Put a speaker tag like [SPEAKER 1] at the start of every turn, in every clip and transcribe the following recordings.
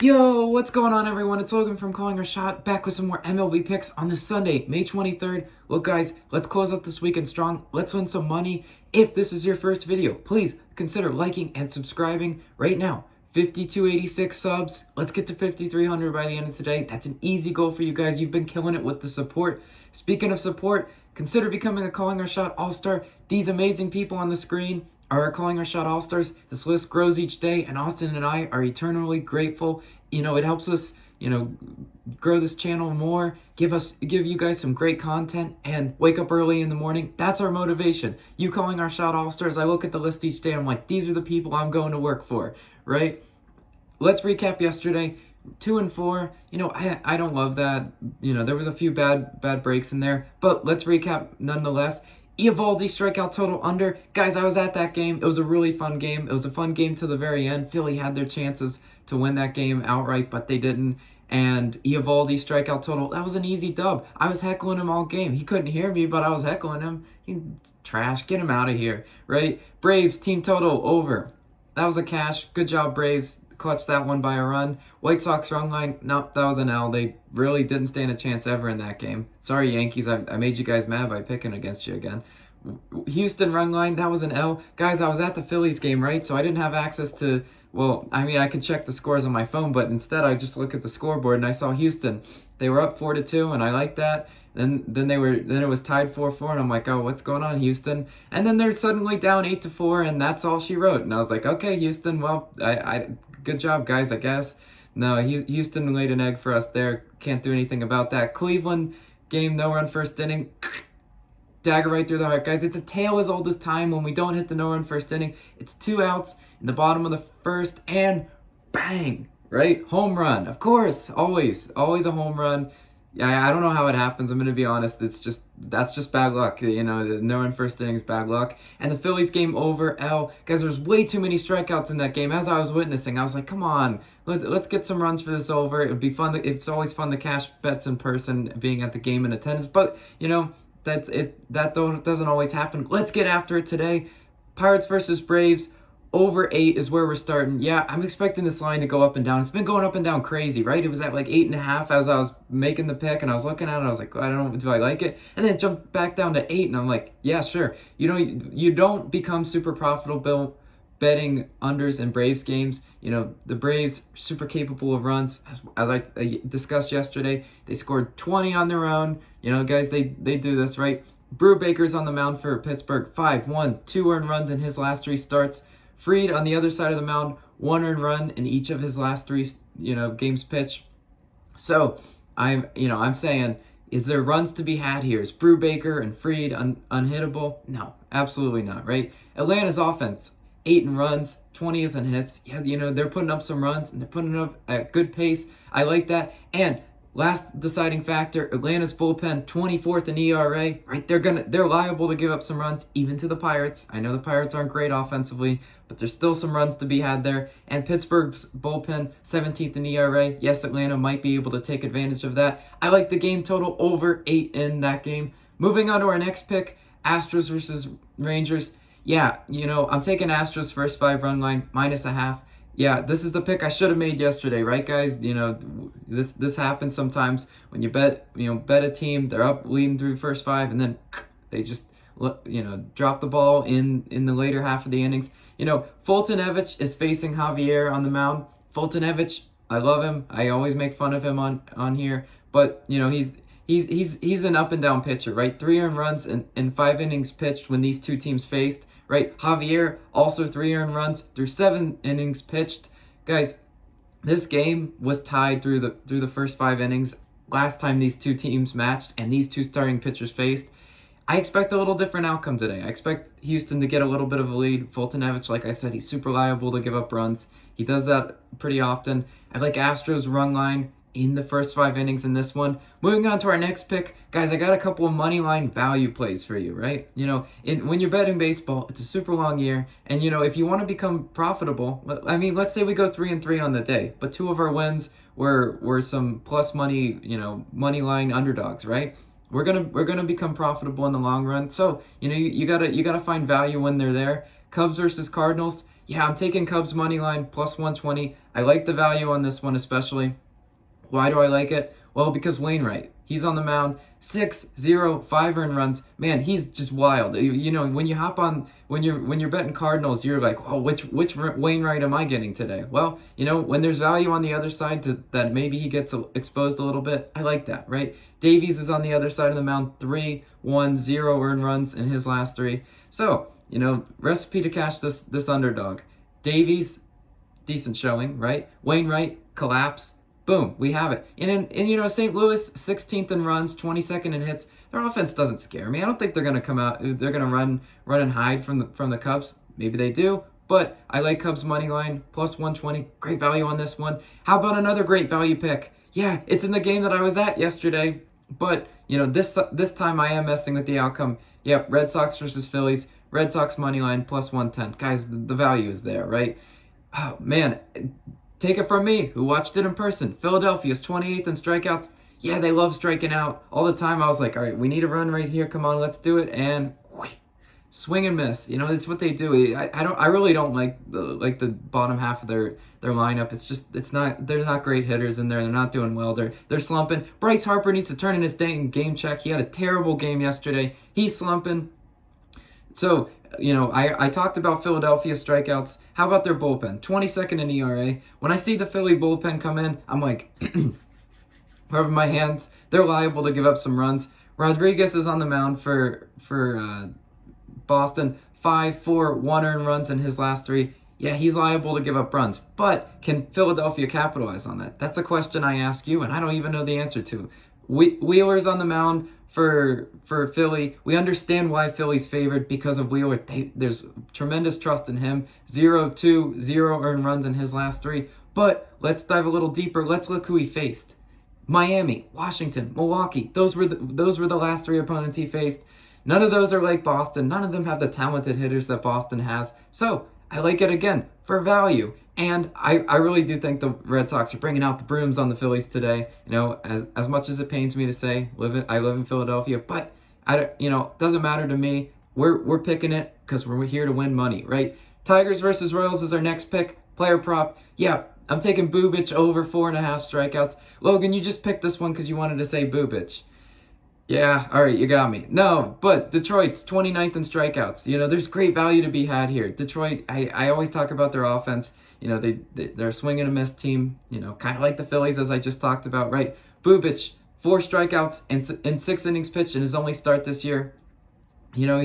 [SPEAKER 1] Yo, what's going on, everyone? It's Logan from Calling Our Shot, back with some more MLB picks on this Sunday, May 23rd. Look, guys, let's close out this weekend strong. Let's win some money. If this is your first video, please consider liking and subscribing right now. 5286 subs. Let's get to 5300 by the end of today. That's an easy goal for you guys. You've been killing it with the support. Speaking of support, consider becoming a Calling Our Shot All-Star. These amazing people on the screen are Calling Our Shot All-Stars. This list grows each day, and Austin and I are eternally grateful. It helps us, grow this channel more, give you guys some great content, and wake up early in the morning. That's our motivation. You Calling Our Shot All-Stars, I look at the list each day, I'm like, these are the people I'm going to work for, right? Let's recap yesterday. 2 and 4. I don't love that. There was a few bad breaks in there, but let's recap nonetheless. Eovaldi strikeout total under. Guys, I was at that game. It was a really fun game. It was a fun game to the very end. Philly had their chances to win that game outright, but they didn't. And Eovaldi strikeout total, that was an easy dub. I was heckling him all game. He couldn't hear me, but I was heckling him. He's trash. Get him out of here, right? Braves team total over. That was a cash. Good job, Braves. Clutched that one by a run. White Sox run line, nope, that was an L. They really didn't stand a chance ever in that game. Sorry, Yankees, I made you guys mad by picking against you again. Houston run line, that was an L. Guys, I was at the Phillies game, right? So I didn't have access to, I could check the scores on my phone, but instead I just look at the scoreboard and I saw Houston. They were up 4-2, and I liked that. Then it was tied 4-4, and I'm like, oh, what's going on, Houston? And then they're suddenly down 8-4, and that's all she wrote. And I was like, okay, Houston, well, I good job, guys, I guess. No, Houston laid an egg for us there. Can't do anything about that. Cleveland game, no run first inning. Dagger right through the heart, guys. It's a tale as old as time when we don't hit the no run first inning. It's 2 outs in the bottom of the first, and bang, right? Home run, of course, always a home run. Yeah, I don't know how it happens. I'm going to be honest. That's just bad luck. The no run first inning is bad luck. And the Phillies game over, L. Guys, there's way too many strikeouts in that game. As I was witnessing, I was like, come on, let's get some runs for this over. It would be fun. It's always fun to cash bets in person, being at the game in attendance. But, that's it. That doesn't always happen. Let's get after it today. Pirates versus Braves. Over 8 is where we're starting. Yeah, I'm expecting this line to go up and down. It's been going up and down crazy, right? It was at like 8.5 as I was making the pick, and I was looking at it. I was like, do I like it? And then it jumped back down to 8, and I'm like, yeah, sure. You don't become super profitable betting unders in Braves games. The Braves are super capable of runs. As I discussed yesterday, they scored 20 on their own. Guys, they do this, right? Brubaker's on the mound for Pittsburgh. 5-1, 2 earned runs in his last 3 starts. Fried on the other side of the mound, 1 earned run in each of his last 3, games pitched. So I'm saying, is there runs to be had here? Is Brubaker and Fried unhittable? No, absolutely not, right? Atlanta's offense, 8 in runs, 20th in hits. Yeah, they're putting up some runs, and they're putting it up at good pace. I like that. And last deciding factor, Atlanta's bullpen, 24th in ERA, right? They're liable to give up some runs, even to the Pirates. I know the Pirates aren't great offensively, but there's still some runs to be had there. And Pittsburgh's bullpen, 17th in ERA. Yes, Atlanta might be able to take advantage of that. I like the game total over 8 in that game. Moving on to our next pick, Astros versus Rangers. Yeah, I'm taking Astros first 5 run line, -0.5. Yeah, this is the pick I should have made yesterday, right, guys? This happens sometimes when you bet a team, they're up leading through first 5, and then they just drop the ball in the later half of the innings. Fultonevich is facing Javier on the mound. Fultonevich, I love him. I always make fun of him on here, but he's an up and down pitcher, right? 3 earned runs in 5 innings pitched when these two teams faced. Right, Javier, also 3 earned runs through 7 innings pitched. Guys, this game was tied through the first 5 innings. Last time these two teams matched and these two starting pitchers faced. I expect a little different outcome today. I expect Houston to get a little bit of a lead. Fultonevich, like I said, he's super liable to give up runs. He does that pretty often. I like Astros run line in the first 5 innings in this one. Moving on to our next pick, guys, I got a couple of money line value plays for you, right? When you're betting baseball, it's a super long year, and if you want to become profitable, let's say we go 3-3 on the day, but 2 of our wins were some plus money, money line underdogs, right? We're gonna become profitable in the long run. So you gotta find value when they're there. Cubs versus Cardinals. Yeah, I'm taking Cubs money line plus 120. I like the value on this one especially. Why do I like it? Well, because Wainwright, he's on the mound, 5 earned runs. Man, he's just wild. You know, when you hop on, when you're betting Cardinals, you're like, oh, which Wainwright am I getting today? Well, you know, when there's value on the other side that maybe he gets exposed a little bit, I like that, right? Davies is on the other side of the mound, 3-1-0 earned runs in his last 3. So, you know, recipe to cash this underdog. Davies, decent showing, right? Wainwright, collapse. Boom, we have it. And you know, St. Louis, 16th in runs, 22nd in hits. Their offense doesn't scare me. I don't think they're going to come out. They're going to run and hide from the Cubs. Maybe they do, but I like Cubs money line plus 120. Great value on this one. How about another great value pick? Yeah, it's in the game that I was at yesterday, but you know, this time I am messing with the outcome. Yep, Red Sox versus Phillies. Red Sox money line plus 110. Guys, the value is there, right? Oh man. Take it from me, who watched it in person. Philadelphia's 28th in strikeouts. Yeah, they love striking out all the time. I was like, all right, we need a run right here. Come on, let's do it. And swing and miss. You know, it's what they do. I really don't like the bottom half of their lineup. It's not. They're not great hitters in there. They're not doing well. They're slumping. Bryce Harper needs to turn in his dang game check. He had a terrible game yesterday. He's slumping. So, you know, I talked about Philadelphia strikeouts. How about their bullpen? 22nd in ERA. When I see the Philly bullpen come in, I'm like, rubbing my hands. They're liable to give up some runs. Rodriguez is on the mound for Boston. 5-4, 1 earned runs in his last 3. Yeah, he's liable to give up runs. But can Philadelphia capitalize on that? That's a question I ask you, and I don't even know the answer to. Wheeler's on the mound for Philly. We understand why Philly's favored because of Wheeler. There's tremendous trust in him. 0-2, 0 earned runs in his last 3. But let's dive a little deeper. Let's look who he faced. Miami, Washington, Milwaukee. Those were the last 3 opponents he faced. None of those are like Boston. None of them have the talented hitters that Boston has. So I like it again for value. And I really do think the Red Sox are bringing out the brooms on the Phillies today. You know, as much as it pains me to say, I live in Philadelphia, but doesn't matter to me. We're picking it because we're here to win money, right? Tigers versus Royals is our next pick. Player prop. Yeah, I'm taking Bubic over 4.5 strikeouts. Logan, you just picked this one because you wanted to say Bubic. Yeah, all right, you got me. No, but Detroit's 29th in strikeouts. You know, there's great value to be had here. Detroit, I always talk about their offense. You know, they're a swing and a miss team, you know, kind of like the Phillies, as I just talked about, right? Bubic, 4 strikeouts and 6 innings pitched in his only start this year. You know,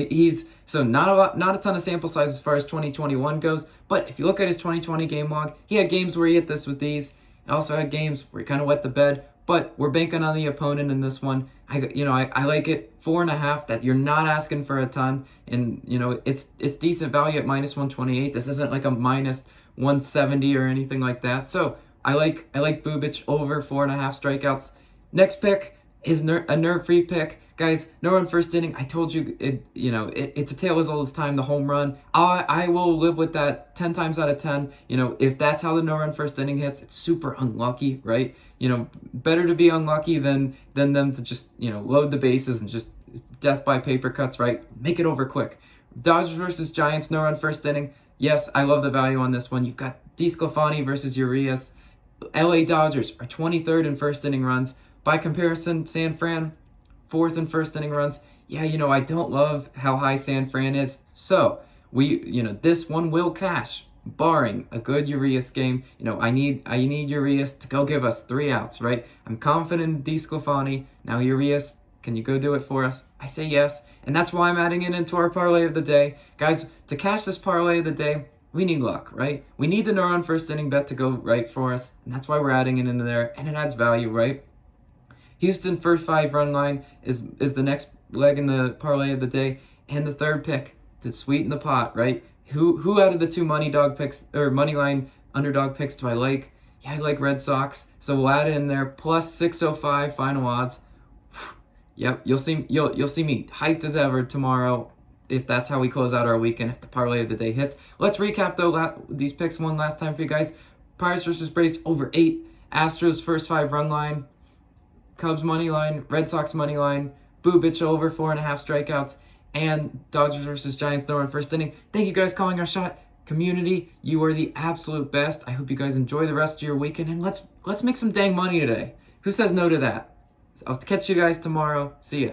[SPEAKER 1] not a ton of sample size as far as 2021 goes, but if you look at his 2020 game log, he had games where he hit this with these. He also had games where he kind of wet the bed, but we're banking on the opponent in this one. I like it 4.5. That you're not asking for a ton, and you know it's decent value at minus 128. This isn't like a minus 170 or anything like that. So I like Bubic over 4.5 strikeouts. Next pick is a nerve-free pick. Guys, no run first inning. I told you, it's a tale as old as time, the home run. I will live with that 10 times out of 10. You know, if that's how the no run first inning hits, it's super unlucky, right? You know, better to be unlucky than them to just, load the bases and just death by paper cuts, right? Make it over quick. Dodgers versus Giants, no run first inning. Yes, I love the value on this one. You've got DeSclafani versus Urias. LA Dodgers are 23rd in first inning runs. By comparison, San Fran, 4th in first inning runs. Yeah, I don't love how high San Fran is. So, this one will cash, barring a good Urias game. I need Urias to go give us 3 outs, right? I'm confident in DeSclafani. Now, Urias, can you go do it for us? I say yes, and that's why I'm adding it into our parlay of the day. Guys, to cash this parlay of the day, we need luck, right? We need the no-run first inning bet to go right for us, and that's why we're adding it into there, and it adds value, right? Houston first 5 run line is the next leg in the parlay of the day, and the third pick to sweeten the pot, right? Who out of the 2 money dog picks or money line underdog picks do I like? Yeah, I like Red Sox, so we'll add it in there. Plus 605 final odds. Yep, you'll see me hyped as ever tomorrow if that's how we close out our weekend, if the parlay of the day hits. Let's recap though these picks one last time for you guys. Pirates versus Braves over 8. Astros first 5 run line. Cubs money line. Red Sox money line. Bubic over 4.5 strikeouts. And Dodgers versus Giants no run first inning. Thank you guys calling our shot. Community, you are the absolute best. I hope you guys enjoy the rest of your weekend, and let's make some dang money today. Who says no to that? I'll catch you guys tomorrow. See ya.